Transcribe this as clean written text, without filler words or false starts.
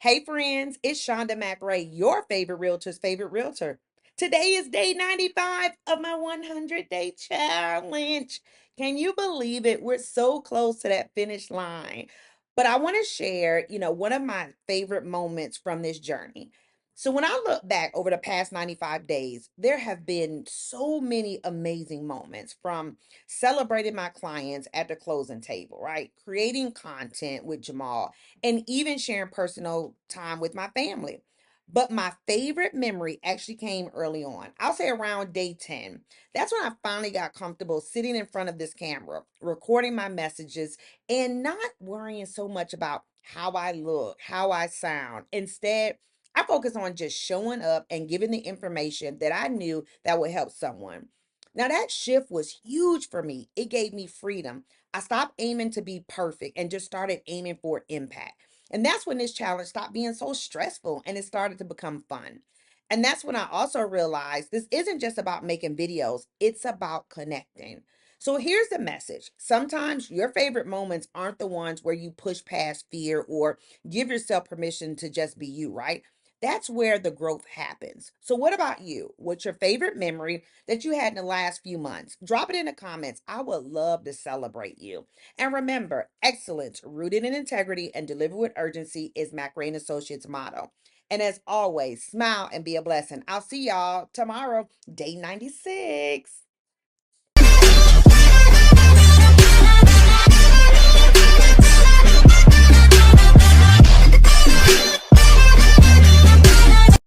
Hey friends, it's Shonda McRae, your favorite realtor's favorite realtor. Today is day 95 of my 100-day challenge. Can you believe it? We're so close to that finish line. But I want to share, one of my favorite moments from this journey. So when I look back over the past 95 days, there have been so many amazing moments from celebrating my clients at the closing table, right? Creating content with Jamal and even sharing personal time with my family. But my favorite memory actually came early on. I'll say around day 10. That's when I finally got comfortable sitting in front of this camera, recording my messages, and not worrying so much about how I look, how I sound. Instead, I focus on just showing up and giving the information that I knew that would help someone. Now, that shift was huge for me. It gave me freedom. I stopped aiming to be perfect and just started aiming for impact. And that's when this challenge stopped being so stressful and it started to become fun. And that's when I also realized this isn't just about making videos, it's about connecting. So here's the message. Sometimes your favorite moments aren't the ones where you push past fear or give yourself permission to just be you, right? That's where the growth happens. So, what about you? What's your favorite memory that you had in the last few months? Drop it in the comments. I would love to celebrate you. And remember, excellence rooted in integrity and delivered with urgency is McRae Associates' motto. And as always, smile and be a blessing. I'll see y'all tomorrow, day 96.